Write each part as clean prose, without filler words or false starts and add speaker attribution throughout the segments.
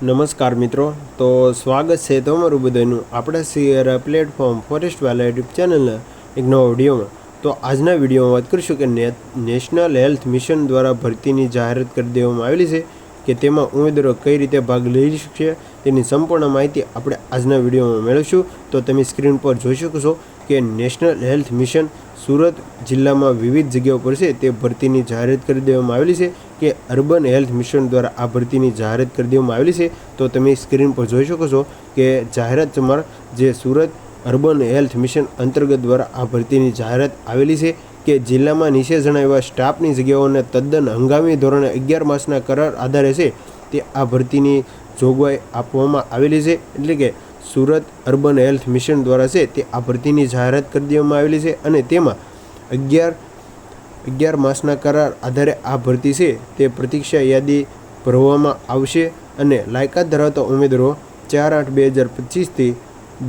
Speaker 1: નમસ્કાર મિત્રો, તો સ્વાગત છે તમારું બધાનું આપણા શેર પ્લેટફોર્મ ફોરેસ્ટ વાલા યુટ્યુબ ચેનલના એક નવા વિડીયોમાં. તો આજના વિડીયોમાં વાત કરીશું કે નેશનલ હેલ્થ મિશન દ્વારા ભરતીની જાહેરાત કરી દેવામાં આવેલી છે કે તેમાં ઉમેદવારો કઈ રીતે ભાગ લઈ શકશે તેની સંપૂર્ણ માહિતી આપણે આજના વિડીયોમાં મેળવીશું. તો તમે સ્ક્રીન પર જોઈ શકો છો કે નેશનલ હેલ્થ મિશન સુરત જિલ્લામાં વિવિધ જગ્યાઓ પર છે તે ભરતીની જાહેરાત કરી દેવામાં આવેલી છે કે અર્બન હેલ્થ મિશન દ્વારા આ ભરતીની જાહેરાત કરી દેવામાં આવેલી છે. તો તમે સ્ક્રીન પર જોઈ શકો છો કે જાહેરાત તમારા જે સુરત અર્બન હેલ્થ મિશન અંતર્ગત દ્વારા આ ભરતીની જાહેરાત આવેલી છે કે જિલ્લામાં નીચે જણાવ્યા સ્ટાફની જગ્યાઓને તદ્દન હંગામી ધોરણે 11 માસના કરાર આધારે છે તે આ ભરતીની જોગવાઈ આપવામાં આવેલી છે. એટલે કે સુરત અર્બન હેલ્થ મિશન દ્વારા છે તે આ ભરતીની જાહેરાત કરી દેવામાં આવેલી છે અને તેમાં 11 માસના કરાર આધારે આ ભરતી છે તે પ્રતીક્ષા યાદી ભરવામાં આવશે અને લાયકાત ધરાવતા ઉમેદવારો 4/8/2025થી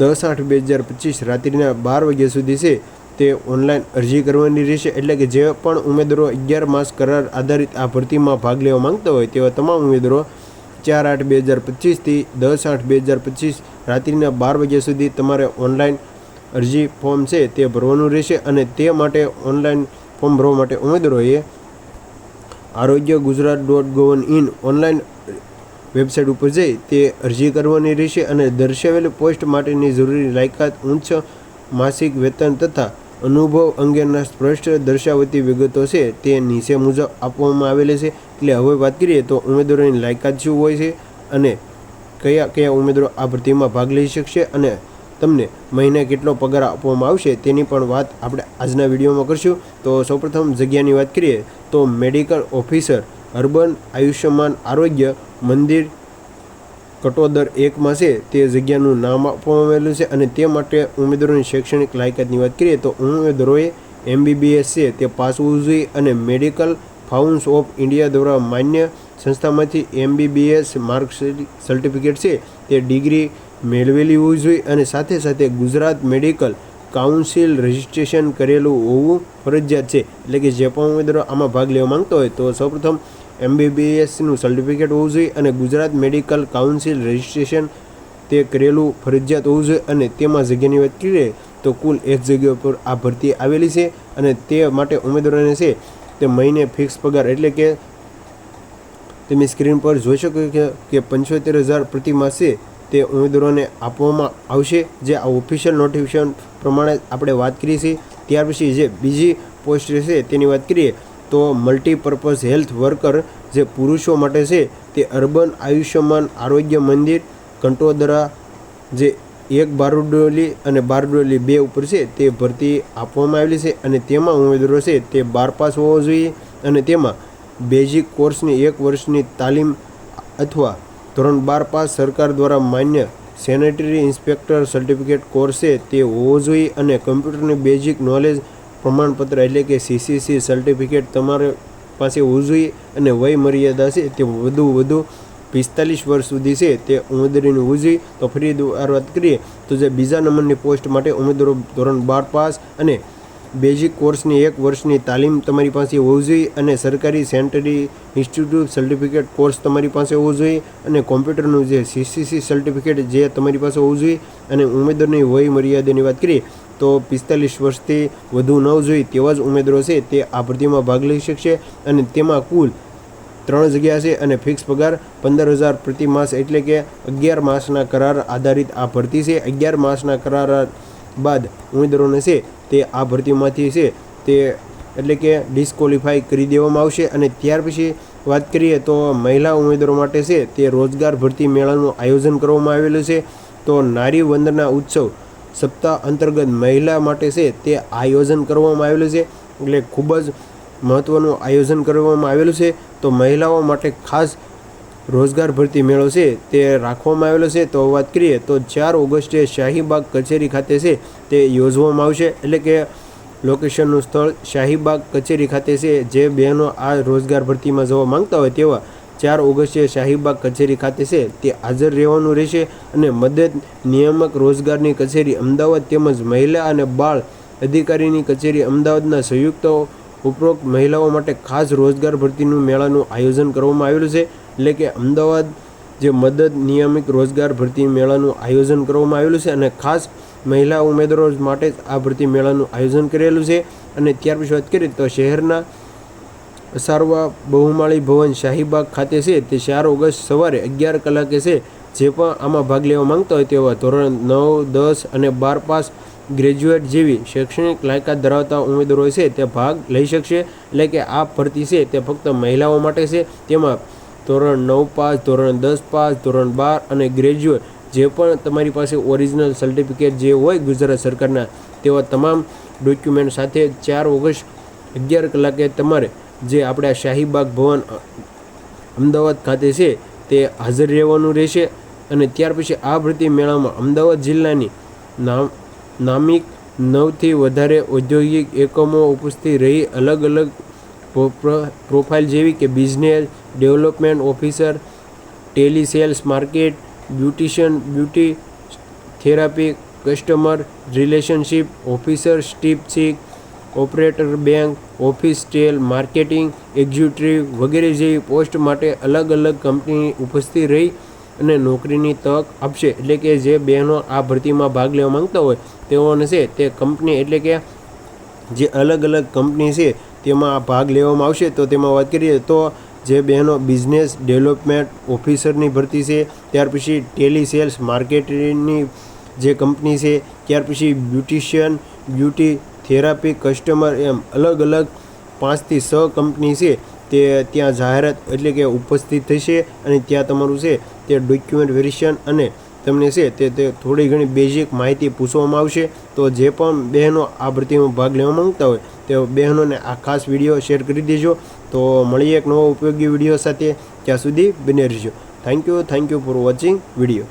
Speaker 1: 10/8/2025 રાત્રિના 12 વાગ્યા સુધી છે તે ઓનલાઈન અરજી કરવાની રહેશે. એટલે કે જે પણ ઉમેદવારો 11 માસ કરાર આધારિત આ ભરતીમાં ભાગ લેવા માંગતા હોય તેવા તમામ ઉમેદવારો 4/8/2025થી 10/8/2025 રાત્રિના 12 વાગ્યા સુધી તમારે ઓનલાઈન અરજી ફોર્મ છે તે ભરવાનું રહેશે. અને તે માટે ઓનલાઈન ફોર્મ ભરવા માટે ઉમેદવારોએ arogyagujarat.gov.in ઓનલાઈન વેબસાઇટ ઉપર જઈ તે અરજી કરવાની રહેશે અને દર્શાવેલી પોસ્ટ માટેની જરૂરી લાયકાત, ઉચ્ચ માસિક વેતન તથા અનુભવ અંગેના સ્પષ્ટ દર્શાવતી વિગતો છે તે નીચે મુજબ આપવામાં આવેલી છે. એટલે હવે વાત કરીએ તો ઉમેદવારોની લાયકાત શું હોય છે અને કયા કયા ઉમેદવારો આ ભરતીમાં ભાગ લઈ શકશે અને તમને મહિને કેટલો પગાર આપવામાં આવશે તેની પણ વાત આપણે આજના વિડીયોમાં કરીશું. તો સૌપ્રથમ જગ્યાની વાત કરીએ તો મેડિકલ ઓફિસર અર્બન આયુષ્યમાન આરોગ્ય મંદિર કટોદર 1માં છે તે જગ્યાનું નામ આપવામાં આવેલું છે. અને તે માટે ઉમેદવારોની શૈક્ષણિક લાયકાતની વાત કરીએ તો ઉમેદવારોએ MBBS છે તે પાસ હોવું જોઈએ અને મેડિકલ ફાઉન્ડેશન ઓફ ઇન્ડિયા દ્વારા માન્ય સંસ્થામાંથી MBBS માર્ક સર્ટિફિકેટ છે તે ડિગ્રી મેળવેલી હોવી જોઈએ અને સાથે સાથે ગુજરાત મેડિકલ કાઉન્સિલ રજિસ્ટ્રેશન કરેલું હોવું ફરજિયાત છે. એટલે કે જે પણ ઉમેદવારો આમાં ભાગ લેવા માંગતો હોય તો સૌપ્રથમ MBBSનું સર્ટિફિકેટ હોવું જોઈએ અને ગુજરાત મેડિકલ કાઉન્સિલ રજિસ્ટ્રેશન તે કરેલું ફરજિયાત હોવું જોઈએ. અને તેમાં જગ્યાની વાત કરીએ તો કુલ 1 જગ્યા પર આ ભરતી આવેલી છે અને તે માટે ઉમેદવારોને છે તે મહિને ફિક્સ પગાર એટલે કે તમે સ્ક્રીન પર જોઈ શકો કે 75,000 પ્રતિ માસ છે તે ઉમેદવારોને આપવામાં આવશે. જે આ ઓફિશિયલ નોટિફિકેશન પ્રમાણે આપણે વાત કરીએ છીએ. ત્યાર પછી જે બીજી પોસ્ટ છે તેની વાત કરીએ તો મલ્ટીપર્પઝ હેલ્થ વર્કર જે પુરુષો માટે છે તે અર્બન આયુષ્યમાન આરોગ્ય મંદિર કંટોદરા જે 1 બારડોલી અને બારડોલી 2 ઉપર છે તે ભરતી આપવામાં આવેલી છે. અને તેમાં ઉમેદવારો છે તે 12 પાસ હોવો જોઈએ અને તેમાં બેઝિક કોર્સની 1 વર્ષની તાલીમ અથવા ધોરણ 12 પાસ સરકાર દ્વારા માન્ય સેનેટરી ઇન્સ્પેક્ટર સર્ટિફિકેટ કોર્સ છે તે હોવો જોઈએ અને કમ્પ્યુટરની બેઝિક નોલેજ પ્રમાણપત્ર એટલે કે CCC સર્ટિફિકેટ તમારી પાસે હોવું જોઈએ. અને વય મર્યાદા છે તે વધુ 45 વર્ષ સુધી છે તે ઉમેદવારીની હોવી જોઈએ. તો ફરી વાત કરીએ તો જે બીજા નંબરની પોસ્ટ માટે ઉમેદવારો ધોરણ 12 પાસ અને બેઝિક કોર્સની 1 વર્ષની તાલીમ તમારી પાસે હોવી જોઈએ અને સરકારી સેન્ટરી ઇન્સ્ટિટ્યૂટ સર્ટિફિકેટ કોર્સ તમારી પાસે હોવો જોઈએ અને કોમ્પ્યુટરનું જે CCC સર્ટિફિકેટ જે તમારી પાસે હોવું જોઈએ. અને ઉમેદવારની વય મર્યાદાની વાત કરીએ તો 45 વર્ષથી વધુ ન જોઈએ તેવા જ ઉમેદવારો છે તે આ ભરતીમાં ભાગ લઈ શકશે. અને તેમાં કુલ 3 જગ્યા છે અને ફિક્સ પગાર 15,000 પ્રતિ માસ એટલે કે 11 માસના કરાર આધારિત આ ભરતી છે. 11 માસના કરાર બાદ ઉમેદવારોને છે તે આ ભરતીમાંથી છે તે એટલે કે ડિસ્કોલિફાય કરી દેવામાં આવશે. અને ત્યાર પછી વાત કરીએ તો મહિલા ઉમેદવારો માટે છે તે રોજગાર ભરતી મેળાનું આયોજન કરવામાં આવેલું છે. તો નારી વંદના ઉત્સવ સપ્તાહ અંતર્ગત મહિલા માટે છે તે આયોજન કરવામાં આવેલું છે. એટલે ખૂબ જ મહત્ત્વનું આયોજન કરવામાં આવેલું છે. તો મહિલાઓ માટે ખાસ રોજગાર ભરતી મેળો છે તે રાખવામાં આવેલો છે. તો વાત કરીએ તો 4 ઓગસ્ટે શાહીબાગ કચેરી ખાતે છે તે યોજવામાં આવશે. એટલે કે લોકેશનનું સ્થળ શાહીબાગ કચેરી ખાતે છે. જે બહેનો આ રોજગાર ભરતીમાં જવા માંગતા હોય તેવા 4 ઓગસ્ટે શાહીબાગ કચેરી ખાતે છે તે હાજર રહેવાનું રહેશે. અને મદદ નિયામક રોજગારની કચેરી અમદાવાદ તેમજ મહિલા અને બાળ અધિકારીની કચેરી અમદાવાદના સંયુક્ત ઉપરોક્ત મહિલાઓ માટે ખાસ રોજગાર ભરતીનું મેળાનું આયોજન કરવામાં આવેલું છે. એટલે કે અમદાવાદ જે મદદ નિયમિત રોજગાર ભરતી મેળાનું આયોજન કરવામાં આવેલું છે અને ખાસ મહિલા ઉમેદવારો માટે જ આ ભરતી મેળાનું આયોજન કરેલું છે. અને ત્યાર પછી વાત કરીએ તો શહેરના અસારવા બહુમાળી ભવન શાહીબાગ ખાતે છે તે 4 ઓગસ્ટ સવારે 11 કલાકે છે. જે પણ આમાં ભાગ લેવા માંગતા હોય તેવા ધોરણ 9, 10 અને 12 પાસ ગ્રેજ્યુએટ જેવી શૈક્ષણિક લાયકાત ધરાવતા ઉમેદવારો છે તે ભાગ લઈ શકશે. એટલે કે આ ભરતી છે તે ફક્ત મહિલાઓ માટે છે. તેમાં ધોરણ 9 પાસ, ધોરણ 10 પાસ, ધોરણ 12 અને ગ્રેજ્યુએટ જે પણ તમારી પાસે ઓરિજિનલ સર્ટિફિકેટ જે હોય ગુજરાત સરકારના તેવા તમામ ડોક્યુમેન્ટ સાથે 4 ઓગસ્ટ 11 કલાકે તમારે જે આપણે આ શાહીબાગ ભવન અમદાવાદ ખાતે છે તે હાજર રહેવાનું રહેશે. અને ત્યાર પછી આ ભરતી મેળામાં અમદાવાદ જિલ્લાની નામિક 9થી વધારે ઔદ્યોગિક એકમો ઉપસ્થિત રહી અલગ અલગ પ્રોફાઇલ જેવી કે business development officer, tele sales market, beautician, beauty therapy, customer relationship officer, સ્ટીપ ચીક ઓપરેટર, બેંક ઓફિસ, સ્ટેલ માર્કેટિંગ એક્ઝિક્યુટિવ વગેરે જેવી પોસ્ટ માટે અલગ અલગ કંપની ઉપસ્થિત રહી અને નોકરીની તક આપશે. એટલે કે જે બહેનો આ ભરતીમાં ભાગ લેવા માંગતા હોય તેઓને છે તે કંપની એટલે કે જે અલગ અલગ કંપની છે તેમાં ભાગ લેવામાં આવશે. તો તેમાં વાત કરીએ તો જે બહેનો બિઝનેસ ડેવલપમેન્ટ ઓફિસરની ભરતી છે, ત્યાર પછી ટેલી સેલ્સ માર્કેટિંગની જે કંપની છે, ત્યાર પછી બ્યુટિશિયન, બ્યુટી થેરાપી, કસ્ટમર એમ અલગ અલગ 5 થી 6 કંપની છે તે ત્યાં જાહેરાત એટલે કે ઉપસ્થિત થશે. અને ત્યાં તમારું છે તે ડોક્યુમેન્ટ વેરિફિકેશન અને તમને છે તે થોડી ઘણી બેઝિક માહિતી પૂછવામાં આવશે. તો જે પણ બહેનો આ ભરતીમાં ભાગ લેવા માંગતા હોય તે બહેનોને આ ખાસ વિડીયો શેર કરી દેજો. તો મળીએ એક નવો ઉપયોગી વિડીયો સાથે. ત્યાં સુધી બને રહેજો. Thank you for watching video.